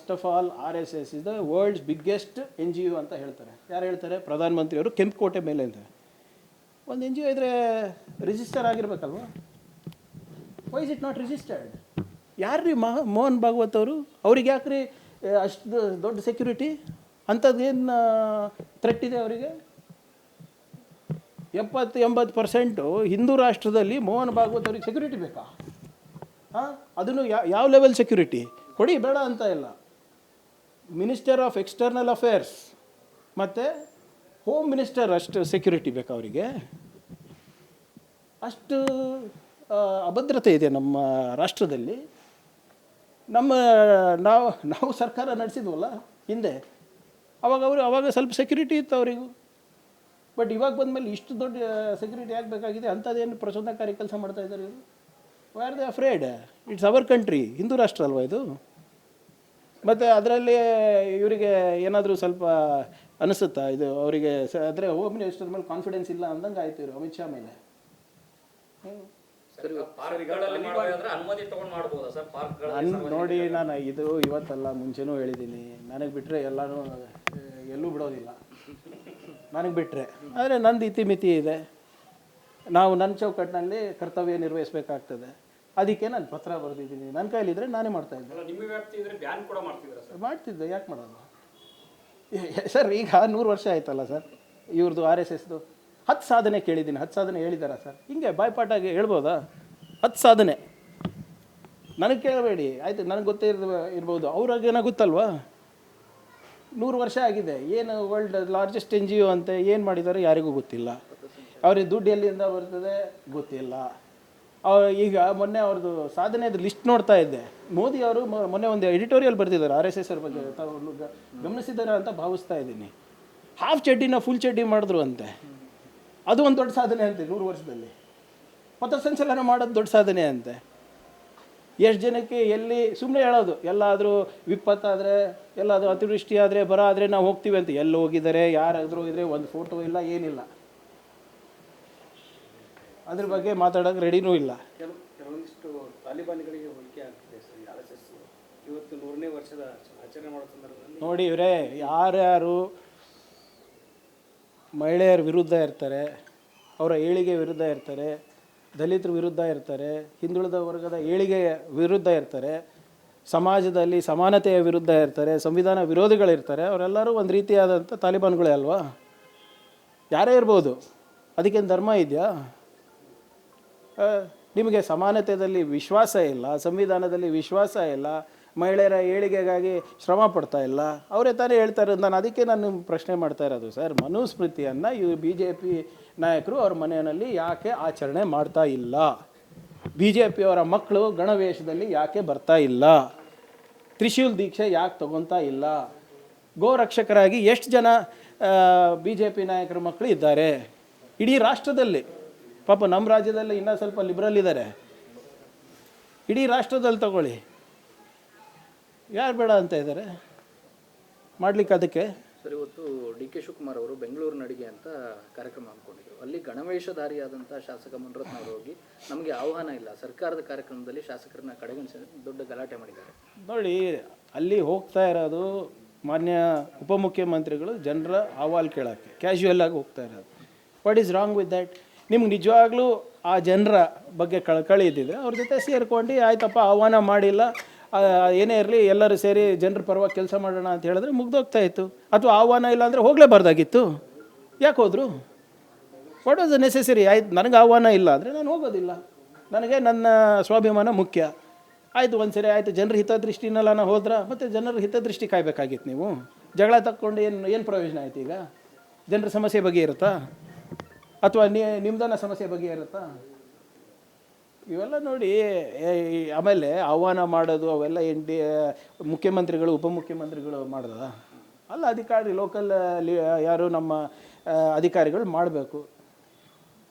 First of all RSS is the world's biggest NGO ಅಂತ ಹೇಳ್ತಾರೆ. ಯಾರು ಹೇಳ್ತಾರೆ? ಪ್ರಧಾನಮಂತ್ರಿಯವರು ಕೆಂಪುಕೋಟೆ ಮೇಲೆ ಅಂತ. ಒಂದು NGO ಇದ್ದರೆ ರಿಜಿಸ್ಟರ್ ಆಗಿರ್ಬೇಕಲ್ವ? Why is it not registered? ಯಾರ್ರೀ ಮೋಹನ್ ಭಾಗವತ್ ಅವರು? ಅವ್ರಿಗೆ ಯಾಕ್ರಿ ಅಷ್ಟು ದೊಡ್ಡ ಸೆಕ್ಯೂರಿಟಿ? ಅಂಥದ್ದೇನು ಥ್ರೆಟ್ ಇದೆ ಅವರಿಗೆ? 70-80% ಹಿಂದೂ ರಾಷ್ಟ್ರದಲ್ಲಿ ಮೋಹನ್ ಭಾಗವತ್ ಅವ್ರಿಗೆ ಸೆಕ್ಯೂರಿಟಿ ಬೇಕಾ? ಹಾಂ, ಅದನ್ನು ಯಾವ ಲೆವೆಲ್ ಸೆಕ್ಯೂರಿಟಿ ಕೊಡಿ, ಬೇಡ ಅಂತ ಇಲ್ಲ. ಮಿನಿಸ್ಟರ್ ಆಫ್ ಎಕ್ಸ್ಟರ್ನಲ್ ಅಫೇರ್ಸ್ ಮತ್ತು ಹೋಮ್ ಮಿನಿಸ್ಟರ್ ಅಷ್ಟು ಸೆಕ್ಯೂರಿಟಿ ಬೇಕಾ ಅವರಿಗೆ? ಅಷ್ಟು ಅಭದ್ರತೆ ಇದೆ ನಮ್ಮ ರಾಷ್ಟ್ರದಲ್ಲಿ. ನಾವು ಸರ್ಕಾರ ನಡೆಸಿದ್ವಲ್ಲ ಹಿಂದೆ, ಅವಾಗ ಸ್ವಲ್ಪ ಸೆಕ್ಯೂರಿಟಿ ಇತ್ತು ಅವರಿಗೂ. ಬಟ್ ಇವಾಗ ಬಂದಮೇಲೆ ಇಷ್ಟು ದೊಡ್ಡ ಸೆಕ್ಯೂರಿಟಿ ಯಾಕೆ ಬೇಕಾಗಿದೆ? ಅಂಥದ್ದೇನು ಪ್ರಚೋದನಕಾರಿ ಕೆಲಸ ಮಾಡ್ತಾ ಇದ್ದಾರೆ ಇವರು. Why are they afraid? It's our country, Hindu ರಾಷ್ಟ್ರ ಅಲ್ವಾ ಇದು? ಮತ್ತು ಅದರಲ್ಲಿ ಇವರಿಗೆ ಏನಾದರೂ ಸ್ವಲ್ಪ ಅನಿಸುತ್ತಾ ಇದು ಅವರಿಗೆ? ಅಂದರೆ ಹೋಮ್ ಮಿನಿಸ್ಟರ್ ಮೇಲೆ ಕಾನ್ಫಿಡೆನ್ಸ್ ಇಲ್ಲ ಅಂದಂಗೆ ಆಯಿತು ಇವರು ಅಮಿತ್ ಶಾ ಮೇಲೆ. ನೋಡಿ, ನಾನು ಇದು ಇವತ್ತಲ್ಲ ಮುಂಚೆನೂ ಹೇಳಿದ್ದೀನಿ, ನನಗೆ ಬಿಟ್ಟರೆ ಎಲ್ಲನೂ ಎಲ್ಲೂ ಬಿಡೋದಿಲ್ಲ, ನನಗೆ ಬಿಟ್ಟರೆ. ಆದರೆ ನಂದು ಇತಿಮಿತಿ ಇದೆ, ನಾವು ನನ್ನ ಚೌಕಟ್ಟಿನಲ್ಲಿ ಕರ್ತವ್ಯ ನಿರ್ವಹಿಸಬೇಕಾಗ್ತದೆ. ಅದಕ್ಕೆ ನಾನು ಪತ್ರ ಬರೆದಿದ್ದೀನಿ. ನನ್ನ ಕೈಲಿದ್ರೆ ನಾನೇ ಮಾಡ್ತಾಯಿದ್ದೆ. ಮಾಡ್ತಿದ್ದೆ, ಯಾಕೆ ಮಾಡೋದು ಸರ್? ಈಗ 100 ವರ್ಷ ಆಯ್ತಲ್ಲ ಸರ್ ಇವ್ರದ್ದು RSSದು. 10 ಸಾಧನೆ ಕೇಳಿದ್ದೀನಿ. 10 ಸಾಧನೆ ಹೇಳಿದಾರಾ ಸರ್? ಹಿಂಗೆ ಬಾಯ್ಪಾಟಾಗಿ ಹೇಳ್ಬೋದಾ? 10 ಸಾಧನೆ ನನಗೆ ಕೇಳಬೇಡಿ ಆಯಿತು, ನನಗೆ ಗೊತ್ತೇ ಇರ್ಬೋದು, ಅವ್ರಿಗೇನೋ ಗೊತ್ತಲ್ವಾ? 100 ವರ್ಷ ಆಗಿದೆ. ಏನು ವರ್ಲ್ಡ್ ಲಾರ್ಜೆಸ್ಟ್ NGO ಅಂತ ಏನು ಮಾಡಿದ್ದಾರೆ ಯಾರಿಗೂ ಗೊತ್ತಿಲ್ಲ. ಅವ್ರಿಗೆ ದುಡ್ಡು ಎಲ್ಲಿಂದ ಬರ್ತದೆ ಗೊತ್ತಿಲ್ಲ. ಈಗ ಮೊನ್ನೆ ಅವ್ರದ್ದು ಸಾಧನೆಯದು ಲಿಸ್ಟ್ ನೋಡ್ತಾ ಇದ್ದೆ. ಮೋದಿ ಅವರು ಮೊನ್ನೆ ಒಂದು ಎಡಿಟೋರಿಯಲ್ ಬರೆದಿದ್ದಾರೆ RSS ಅವ್ರ ಬಗ್ಗೆ, ಗಮನಿಸಿದ್ದಾರೆ ಅಂತ ಭಾವಿಸ್ತಾ ಇದ್ದೀನಿ. ಹಾಫ್ ಚಡ್ಡಿನ ಫುಲ್ ಚಡ್ಡಿ ಮಾಡಿದ್ರು ಅಂತೆ. ಅದು ಒಂದು ದೊಡ್ಡ ಸಾಧನೆ ಅಂತೆ 100 ವರ್ಷದಲ್ಲಿ. ಪಥಸಂಚಲನ ಮಾಡೋದು ದೊಡ್ಡ ಸಾಧನೆ ಅಂತೆ. ಎಷ್ಟು ಜನಕ್ಕೆ ಎಲ್ಲಿ ಸುಮ್ಮನೆ ಹೇಳೋದು, ಎಲ್ಲಾದರೂ ವಿಪತ್ತಾದರೆ, ಎಲ್ಲಾದರೂ ಅತಿವೃಷ್ಟಿ ಆದರೆ, ಬರ ಆದರೆ ನಾವು ಹೋಗ್ತೀವಿ ಅಂತ. ಎಲ್ಲಿ ಹೋಗಿದ್ದಾರೆ, ಯಾರಾದರೂ ಹೋಗಿದ್ರೆ ಒಂದು ಫೋಟೋ ಇಲ್ಲ, ಏನಿಲ್ಲ. ಅದ್ರ ಬಗ್ಗೆ ಮಾತಾಡೋಕೆ ರೆಡಿನೂ ಇಲ್ಲ. ಕೆಲವೊಂದಿಷ್ಟು ತಾಲಿಬಾನಿಗಳಿಗೆ ಹೋಲಿಕೆ ಆಗ್ತಿದೆ ಸರ್ RSS. ಇವತ್ತು 100ನೇ ವರ್ಷದ ಆಚರಣೆ ಮಾಡೋ ಸಂದರ್ಭದಲ್ಲಿ ನೋಡಿ ಇವರೇ, ಯಾರ್ಯಾರು ಮಹಿಳೆಯರ ವಿರುದ್ಧ ಇರ್ತಾರೆ, ಅವರ ಏಳಿಗೆ ವಿರುದ್ಧ ಇರ್ತಾರೆ, ದಲಿತರ ವಿರುದ್ಧ ಇರ್ತಾರೆ, ಹಿಂದುಳಿದ ವರ್ಗದ ಏಳಿಗೆ ವಿರುದ್ಧ ಇರ್ತಾರೆ, ಸಮಾಜದಲ್ಲಿ ಸಮಾನತೆಯ ವಿರುದ್ಧ ಇರ್ತಾರೆ, ಸಂವಿಧಾನ ವಿರೋಧಿಗಳಿರ್ತಾರೆ, ಅವರೆಲ್ಲರೂ ಒಂದು ರೀತಿಯಾದಂಥ ತಾಲಿಬಾನ್ಗಳೇ ಅಲ್ವಾ? ಯಾರೇ ಇರ್ಬೋದು. ಅದಕ್ಕೇನು ಧರ್ಮ ಇದೆಯಾ? ನಿಮಗೆ ಸಮಾನತೆಯಲ್ಲಿ ವಿಶ್ವಾಸ ಇಲ್ಲ, ಸಂವಿಧಾನದಲ್ಲಿ ವಿಶ್ವಾಸ ಇಲ್ಲ, ಮಹಿಳೆಯರ ಏಳಿಗೆಗಾಗಿ ಶ್ರಮ ಪಡ್ತಾ ಇಲ್ಲ, ಅವರೇ ತಾನೇ ಹೇಳ್ತಾರೆ. ನಾನು ಪ್ರಶ್ನೆ ಮಾಡ್ತಾ ಇರೋದು ಸರ್, ಮನುಸ್ಮೃತಿಯನ್ನು ಇವರು BJP ನಾಯಕರು ಅವ್ರ ಮನೆಯಲ್ಲಿ ಯಾಕೆ ಆಚರಣೆ ಮಾಡ್ತಾ ಇಲ್ಲ? BJPಯವರ ಮಕ್ಕಳು ಗಣವೇಷದಲ್ಲಿ ಯಾಕೆ ಬರ್ತಾ ಇಲ್ಲ? ತ್ರಿಶೂಲ್ ದೀಕ್ಷೆ ಯಾಕೆ ತಗೊತಾ ಇಲ್ಲ? ಗೋರಕ್ಷಕರಾಗಿ ಎಷ್ಟು ಜನ BJP ನಾಯಕರ ಮಕ್ಕಳು ಇದ್ದಾರೆ ಇಡೀ ರಾಷ್ಟ್ರದಲ್ಲಿ? ಪಾಪ ನಮ್ಮ ರಾಜ್ಯದಲ್ಲಿ ಇನ್ನೂ ಸ್ವಲ್ಪ ಲಿಬ್ರಲ್ ಇದ್ದಾರೆ. ಇಡೀ ರಾಷ್ಟ್ರದಲ್ಲಿ ತಗೊಳ್ಳಿ, ಯಾರು ಬೇಡ ಅಂತ ಇದ್ದಾರೆ ಮಾಡಲಿಕ್ಕೆ? ಅದಕ್ಕೆ ಸರ್, ಇವತ್ತು DK ಶಿವಕುಮಾರ್ ಅವರು ಬೆಂಗಳೂರು ನಡಿಗೆ ಅಂತ ಕಾರ್ಯಕ್ರಮ ಅಂದ್ಕೊಂಡಿದ್ರು. ಅಲ್ಲಿ ಗಣವೇಷಧಾರಿಯಾದಂಥ ಶಾಸಕ ಮುನಿರತ್ನ ಅವರು ಹೋಗಿ ನಮಗೆ ಆಹ್ವಾನ ಇಲ್ಲ, ಸರ್ಕಾರದ ಕಾರ್ಯಕ್ರಮದಲ್ಲಿ ಶಾಸಕರನ್ನ ಕಡೆಗಣಿಸಿ ದೊಡ್ಡ ಗಲಾಟೆ ಮಾಡಿದ್ದಾರೆ. ನೋಡಿ, ಅಲ್ಲಿ ಹೋಗ್ತಾ ಇರೋದು ಮಾನ್ಯ ಉಪಮುಖ್ಯಮಂತ್ರಿಗಳು ಜನರ ಅಹವಾಲು ಕೇಳೋಕ್ಕೆ ಕ್ಯಾಶುಯಲ್ ಆಗಿ ಹೋಗ್ತಾ ಇರೋದು. What is wrong with that? ನಿಮ್ಗೆ ನಿಜವಾಗ್ಲೂ ಆ ಜನರ ಬಗ್ಗೆ ಕಳಕಳಿ ಇದ್ದಿದ್ರೆ ಅವ್ರ ಜೊತೆ ಸೇರ್ಕೊಂಡು ಆಯ್ತಪ್ಪ, ಆಹ್ವಾನ ಮಾಡಿಲ್ಲ, ಏನೇ ಇರಲಿ ಎಲ್ಲರೂ ಸೇರಿ ಜನರ ಪರವಾಗಿ ಕೆಲಸ ಮಾಡೋಣ ಅಂತ ಹೇಳಿದ್ರೆ ಮುಗ್ದೋಗ್ತಾ ಇತ್ತು. ಅಥವಾ ಆಹ್ವಾನ ಇಲ್ಲ ಅಂದರೆ ಹೋಗಲೇಬಾರ್ದಾಗಿತ್ತು. ಯಾಕೆ ಹೋದರು? What was the necessary? ಆಯ್ತು, ನನಗೆ ಆಹ್ವಾನ ಇಲ್ಲ ಅಂದರೆ ನಾನು ಹೋಗೋದಿಲ್ಲ, ನನಗೆ ನನ್ನ ಸ್ವಾಭಿಮಾನ ಮುಖ್ಯ. ಆಯಿತು, ಒಂದು ಸರಿ ಆಯಿತು, ಜನರ ಹಿತದೃಷ್ಟಿನೆಲ್ಲ ನಾನು ಹೋದ್ರೆ ಮತ್ತು ಜನರ ಹಿತದೃಷ್ಟಿ ಕಾಯ್ಬೇಕಾಗಿತ್ತು. ನೀವು ಜಗಳ ತಕ್ಕೊಂಡು ಏನು ಪ್ರಯೋಜನ ಆಯ್ತು? ಈಗ ಜನರ ಸಮಸ್ಯೆ ಬಗ್ಗೆ ಇರುತ್ತಾ? ಅಥವಾ ನಿಮ್ದನ್ನ ಸಮಸ್ಯೆ ಬಗ್ಗೆ ಇರುತ್ತಾ? ಇವೆಲ್ಲ ನೋಡಿ. ಆಮೇಲೆ ಆಹ್ವಾನ ಮಾಡೋದು ಅವೆಲ್ಲ ಮುಖ್ಯಮಂತ್ರಿಗಳು ಉಪಮುಖ್ಯಮಂತ್ರಿಗಳು ಮಾಡೋದ ಅಲ್ಲ, ಅಧಿಕಾರಿ ಲೋಕಲ್ ಯಾರು ನಮ್ಮ ಅಧಿಕಾರಿಗಳು ಮಾಡಬೇಕು.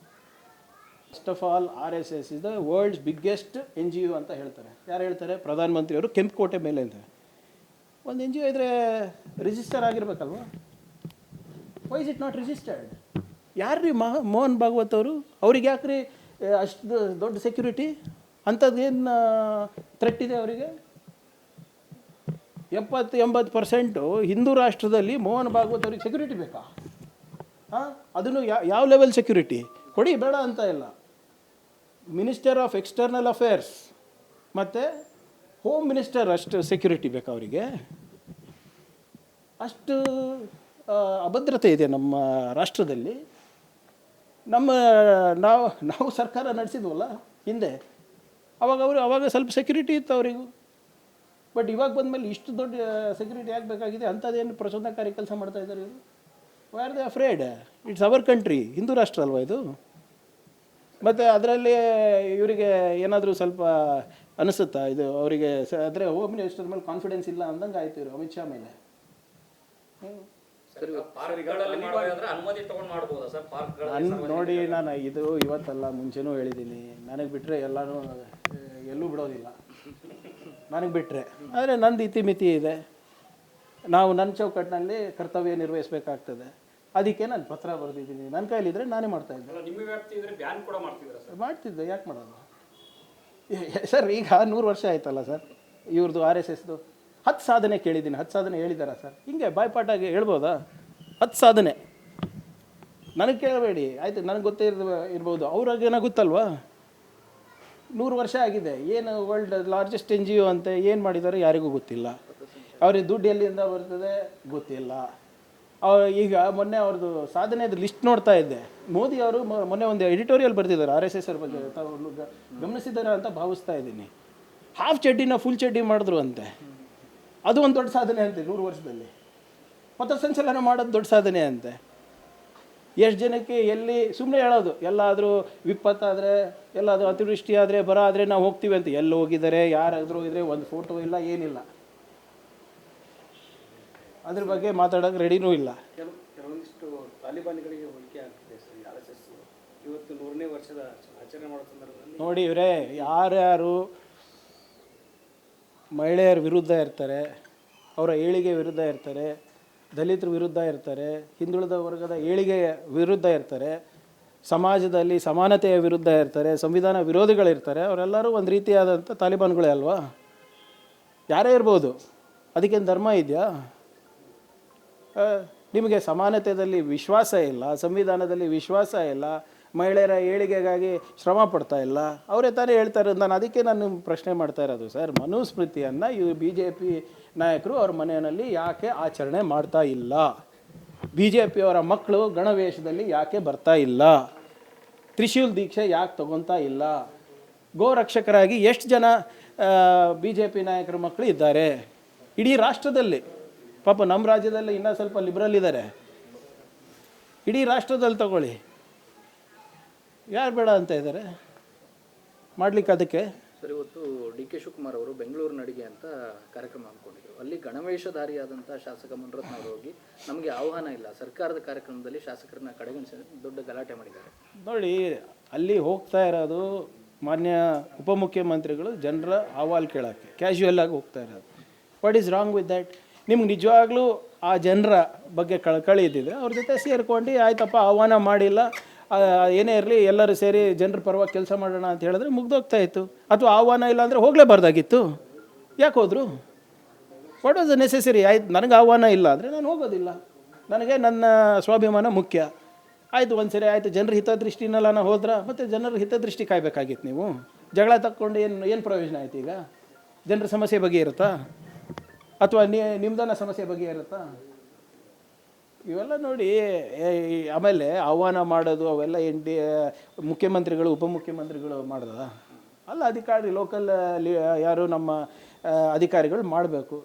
First of all RSS is the world's biggest NGO ಅಂತ ಹೇಳ್ತಾರೆ. ಯಾರು ಹೇಳ್ತಾರೆ? ಪ್ರಧಾನಮಂತ್ರಿಯವರು ಕೆಂಪುಕೋಟೆ ಮೇಲೆ ಅಂತ. ಒಂದು NGO ಇದ್ದರೆ ರಿಜಿಸ್ಟರ್ ಆಗಿರ್ಬೇಕಲ್ವ? Why is it not registered? ಯಾರ್ರೀ ಮೋಹನ್ ಭಾಗವತ್ ಅವರು? ಅವ್ರಿಗೆ ಯಾಕ್ರಿ ಅಷ್ಟು ದೊಡ್ಡ ಸೆಕ್ಯೂರಿಟಿ? ಅಂಥದ್ದೇನು ಥ್ರೆಟ್ ಇದೆ ಅವರಿಗೆ? 70-80% ಹಿಂದೂ ರಾಷ್ಟ್ರದಲ್ಲಿ ಮೋಹನ್ ಭಾಗವತ್ ಅವ್ರಿಗೆ ಸೆಕ್ಯೂರಿಟಿ ಬೇಕಾ? ಹಾಂ, ಅದನ್ನು ಯಾವ ಲೆವೆಲ್ ಸೆಕ್ಯೂರಿಟಿ ಕೊಡಿ, ಬೇಡ ಅಂತ ಇಲ್ಲ. ಮಿನಿಸ್ಟರ್ ಆಫ್ ಎಕ್ಸ್ಟರ್ನಲ್ ಅಫೇರ್ಸ್ ಮತ್ತು ಹೋಮ್ ಮಿನಿಸ್ಟರ್ ಅಷ್ಟು ಸೆಕ್ಯೂರಿಟಿ ಬೇಕಾ ಅವರಿಗೆ? ಅಷ್ಟು ಅಭದ್ರತೆ ಇದೆ ನಮ್ಮ ರಾಷ್ಟ್ರದಲ್ಲಿ. ನಾವು ಸರ್ಕಾರ ನಡೆಸಿದ್ವಲ್ಲ ಹಿಂದೆ, ಅವಾಗ ಸ್ವಲ್ಪ ಸೆಕ್ಯೂರಿಟಿ ಇತ್ತು ಅವರಿಗೂ. ಬಟ್ ಇವಾಗ ಬಂದಮೇಲೆ ಇಷ್ಟು ದೊಡ್ಡ ಸೆಕ್ಯೂರಿಟಿ ಆಗಬೇಕಾಗಿದೆ. ಅಂಥದ್ದೇನು ಪ್ರಚೋದನಕಾರಿ ಕೆಲಸ ಮಾಡ್ತಾ ಇದ್ದಾರೆ ಇವರು. Why are they afraid? It's our country, Hindu ರಾಷ್ಟ್ರ ಅಲ್ವಾ ಇದು? ಮತ್ತು ಅದರಲ್ಲಿ ಇವರಿಗೆ ಏನಾದರೂ ಸ್ವಲ್ಪ ಅನಿಸುತ್ತಾ ಇದು ಅವರಿಗೆ? ಆದರೆ ಹೋಮ್ ಮಿನಿಸ್ಟರ್ ಮೇಲೆ ಕಾನ್ಫಿಡೆನ್ಸ್ ಇಲ್ಲ ಅಂದಂಗೆ ಆಯ್ತು ಇವರು ಅಮಿತ್ ಶಾ ಮೇಲೆ. ನೋಡಿ, ನಾನು ಇದು ಇವತ್ತಲ್ಲ ಮುಂಚೆನೂ ಹೇಳಿದ್ದೀನಿ, ನನಗೆ ಬಿಟ್ಟರೆ ಎಲ್ಲನೂ ಎಲ್ಲೂ ಬಿಡೋದಿಲ್ಲ, ನನಗೆ ಬಿಟ್ಟರೆ. ಆದರೆ ನಂದು ಇತಿಮಿತಿ ಇದೆ. ನಾವು ನನ್ನ ಚೌಕಟ್ಟಿನಲ್ಲಿ ಕರ್ತವ್ಯ ನಿರ್ವಹಿಸಬೇಕಾಗ್ತದೆ. ಅದಕ್ಕೆ ನಾನು ಪತ್ರ ಬರೆದಿದ್ದೀನಿ. ನನ್ನ ಕೈಲಿದ್ರೆ ನಾನೇ ಮಾಡ್ತಾಯಿದ್ದೆ. ಮಾಡ್ತಿದ್ದೆ, ಯಾಕೆ ಮಾಡೋದು ಸರ್? ಈಗ 100 ವರ್ಷ ಆಯ್ತಲ್ಲ ಸರ್ ಇವ್ರದ್ದು RSSದು. 10 ಸಾಧನೆ ಕೇಳಿದ್ದೀನಿ. 10 ಸಾಧನೆ ಹೇಳಿದಾರಾ ಸರ್? ಹಿಂಗೆ ಬಾಯ್ಪಾಟಾಗಿ ಹೇಳ್ಬೋದಾ? 10 ಸಾಧನೆ ನನಗೆ ಕೇಳಬೇಡಿ ಆಯಿತು, ನನಗೆ ಗೊತ್ತೇ ಇರ್ಬೋದು. ಅವ್ರಿಗೇನೋ ಗೊತ್ತಲ್ವಾ? 100 ವರ್ಷ ಆಗಿದೆ. ಏನು ವರ್ಲ್ಡ್ ಲಾರ್ಜೆಸ್ಟ್ NGO ಅಂತ ಏನು ಮಾಡಿದ್ದಾರೆ ಯಾರಿಗೂ ಗೊತ್ತಿಲ್ಲ. ಅವ್ರಿಗೆ ದುಡ್ಡು ಎಲ್ಲಿಂದ ಬರ್ತದೆ ಗೊತ್ತಿಲ್ಲ. ಈಗ ಮೊನ್ನೆ ಅವ್ರದ್ದು ಸಾಧನೆದು ಲಿಸ್ಟ್ ನೋಡ್ತಾ ಇದ್ದೆ. ಮೋದಿ ಅವರು ಮೊನ್ನೆ ಒಂದು ಎಡಿಟೋರಿಯಲ್ ಬರೆದಿದ್ದಾರೆ RSS ಅವ್ರ ಬಗ್ಗೆ. ತಾವು ಗಮನಿಸಿದ್ದಾರೆ ಅಂತ ಭಾವಿಸ್ತಾ ಇದ್ದೀನಿ. ಹಾಫ್ ಚಡ್ಡಿನ ಫುಲ್ ಚಡ್ಡಿ ಮಾಡಿದ್ರು ಅಂತೆ. ಅದು ಒಂದು ದೊಡ್ಡ ಸಾಧನೆ ಅಂತೆ 100 ವರ್ಷದಲ್ಲಿ. ಪಥಸಂಚಲನ ಮಾಡೋದು ದೊಡ್ಡ ಸಾಧನೆ ಅಂತೆ. ಎಷ್ಟು ಜನಕ್ಕೆ ಎಲ್ಲಿ ಸುಮ್ಮನೆ ಹೇಳೋದು, ಎಲ್ಲಾದರೂ ವಿಪತ್ತಾದರೆ, ಎಲ್ಲಾದರೂ ಅತಿವೃಷ್ಟಿ ಆದರೆ, ಬರ ಆದರೆ ನಾವು ಹೋಗ್ತೀವಿ ಅಂತ. ಎಲ್ಲಿ ಹೋಗಿದ್ದಾರೆ, ಯಾರಾದರೂ ಹೋಗಿದ್ರೆ ಒಂದು ಫೋಟೋ ಇಲ್ಲ, ಏನಿಲ್ಲ. ಅದ್ರ ಬಗ್ಗೆ ಮಾತಾಡೋಕೆ ರೆಡಿನೂ ಇಲ್ಲ. ಕೆಲವೊಂದಿಷ್ಟು ತಾಲಿಬಾನಿಗಳಿಗೆ ಹೋಲಿಕೆ ಆಗ್ತಿದೆ ಸರ್ ಈ RSS. ಇವತ್ತು 100ನೇ ವರ್ಷದ ಆಚರಣೆ ಮಾಡೋ ಸಂದರ್ಭದಲ್ಲಿ ನೋಡಿ ಇವರೇ, ಯಾರ್ಯಾರು ಮಹಿಳೆಯರ ವಿರುದ್ಧ ಇರ್ತಾರೆ, ಅವರ ಏಳಿಗೆ ವಿರುದ್ಧ ಇರ್ತಾರೆ, ದಲಿತರ ವಿರುದ್ಧ ಇರ್ತಾರೆ, ಹಿಂದುಳಿದ ವರ್ಗದ ಏಳಿಗೆ ವಿರುದ್ಧ ಇರ್ತಾರೆ, ಸಮಾಜದಲ್ಲಿ ಸಮಾನತೆಯ ವಿರುದ್ಧ ಇರ್ತಾರೆ, ಸಂವಿಧಾನ ವಿರೋಧಿಗಳಿರ್ತಾರೆ, ಅವರೆಲ್ಲರೂ ಒಂದು ರೀತಿಯಾದಂಥ ತಾಲಿಬಾನ್ಗಳೇ ಅಲ್ವಾ? ಯಾರೇ ಇರ್ಬೋದು. ಅದಕ್ಕೇನು ಧರ್ಮ ಇದೆಯಾ? ನಿಮಗೆ ಸಮಾನತೆಯಲ್ಲಿ ವಿಶ್ವಾಸ ಇಲ್ಲ, ಸಂವಿಧಾನದಲ್ಲಿ ವಿಶ್ವಾಸ ಇಲ್ಲ, ಮಹಿಳೆಯರ ಏಳಿಗೆಗಾಗಿ ಶ್ರಮ ಪಡ್ತಾ ಇಲ್ಲ. ಅವರೇ ತಾನೇ ಹೇಳ್ತಾ ಇರೋದು. ನಾನು ಪ್ರಶ್ನೆ ಮಾಡ್ತಾ ಇರೋದು ಸರ್, ಮನುಸ್ಮೃತಿಯನ್ನು BJP ನಾಯಕರು ಅವ್ರ ಮನೆಯಲ್ಲಿ ಯಾಕೆ ಆಚರಣೆ ಮಾಡ್ತಾ ಇಲ್ಲ? BJP ಅವರ ಮಕ್ಕಳು ಗಣವೇಷದಲ್ಲಿ ಯಾಕೆ ಬರ್ತಾ ಇಲ್ಲ? ತ್ರಿಶೂಲ್ ದೀಕ್ಷೆ ಯಾಕೆ ತಗೊತಾ ಇಲ್ಲ? ಗೋರಕ್ಷಕರಾಗಿ ಎಷ್ಟು ಜನ BJP ನಾಯಕರ ಮಕ್ಕಳು ಇದ್ದಾರೆ ಇಡೀ ರಾಷ್ಟ್ರದಲ್ಲಿ? ಪಾಪ ನಮ್ಮ ರಾಜ್ಯದಲ್ಲಿ ಇನ್ನೂ ಸ್ವಲ್ಪ ಲಿಬ್ರಲ್ ಇದ್ದಾರೆ. ಇಡೀ ರಾಷ್ಟ್ರದಲ್ಲಿ ತಗೊಳ್ಳಿ, ಯಾರು ಬೇಡ ಅಂತ ಇದ್ದಾರೆ ಮಾಡ್ಲಿಕ್ಕೆ? ಅದಕ್ಕೆ ಸರ್, ಇವತ್ತು DK ಶಿವಕುಮಾರ್ ಅವರು ಬೆಂಗಳೂರು ನಡಿಗೆ ಅಂತ ಕಾರ್ಯಕ್ರಮ ಅಂದ್ಕೊಂಡಿದ್ರು. ಅಲ್ಲಿ ಗಣವೇಷಧಾರಿಯಾದಂಥ ಶಾಸಕ ಮುನಿರತ್ನ ಅವರು ಹೋಗಿ ನಮಗೆ ಆಹ್ವಾನ ಇಲ್ಲ, ಸರ್ಕಾರದ ಕಾರ್ಯಕ್ರಮದಲ್ಲಿ ಶಾಸಕರನ್ನ ಕಡೆಗಣಿಸಿ ದೊಡ್ಡ ಗಲಾಟೆ ಮಾಡಿದ್ದಾರೆ. ನೋಡಿ, ಅಲ್ಲಿ ಹೋಗ್ತಾ ಇರೋದು ಮಾನ್ಯ ಉಪಮುಖ್ಯಮಂತ್ರಿಗಳು ಜನರ ಅಹವಾಲು ಕೇಳೋಕ್ಕೆ ಕ್ಯಾಶುಯಲ್ ಆಗಿ ಹೋಗ್ತಾ ಇರೋದು. What is wrong with that? ನಿಮ್ಗೆ ನಿಜವಾಗ್ಲೂ ಆ ಜನರ ಬಗ್ಗೆ ಕಳಕಳಿ ಇದ್ದಿದ್ರೆ ಅವ್ರ ಜೊತೆ ಸೇರ್ಕೊಂಡು ಆಯ್ತಪ್ಪ ಆಹ್ವಾನ ಮಾಡಿಲ್ಲ, ಏನೇ ಇರಲಿ ಎಲ್ಲರೂ ಸೇರಿ ಜನರ ಪರವಾಗಿ ಕೆಲಸ ಮಾಡೋಣ ಅಂತ ಹೇಳಿದ್ರೆ ಮುಗ್ದೋಗ್ತಾ ಇತ್ತು. ಅಥವಾ ಆಹ್ವಾನ ಇಲ್ಲ ಅಂದರೆ ಹೋಗಲೇಬಾರ್ದಾಗಿತ್ತು. ಯಾಕೆ ಹೋದರು? What was the necessary? ಆಯ್ತು, ನನಗೆ ಆಹ್ವಾನ ಇಲ್ಲ ಅಂದರೆ ನಾನು ಹೋಗೋದಿಲ್ಲ. ನನಗೆ ನನ್ನ ಸ್ವಾಭಿಮಾನ ಮುಖ್ಯ. ಆಯಿತು, ಒಂದು ಸರಿ ಆಯಿತು, ಜನರ ಹಿತದೃಷ್ಟಿನೆಲ್ಲ ನಾನು ಹೋದ್ರೆ ಮತ್ತು ಜನರ ಹಿತದೃಷ್ಟಿ ಕಾಯ್ಬೇಕಾಗಿತ್ತು. ನೀವು ಜಗಳ ತಕ್ಕೊಂಡು ಏನು ಪ್ರಯೋಜನ ಆಯ್ತು? ಈಗ ಜನರ ಸಮಸ್ಯೆ ಬಗ್ಗೆ ಇರುತ್ತಾ? ಅಥವಾ ನಿಮ್ದನ್ನ ಸಮಸ್ಯೆ ಬಗ್ಗೆ ಇರುತ್ತಾ? ಇವೆಲ್ಲ ನೋಡಿ. ಆಮೇಲೆ ಆಹ್ವಾನ ಮಾಡೋದು ಅವೆಲ್ಲ ಮುಖ್ಯಮಂತ್ರಿಗಳು ಉಪಮುಖ್ಯಮಂತ್ರಿಗಳು ಮಾಡೋದ ಅಲ್ಲ, ಅಧಿಕಾರಿ ಲೋಕಲ್ ಯಾರು ನಮ್ಮ ಅಧಿಕಾರಿಗಳು ಮಾಡಬೇಕು.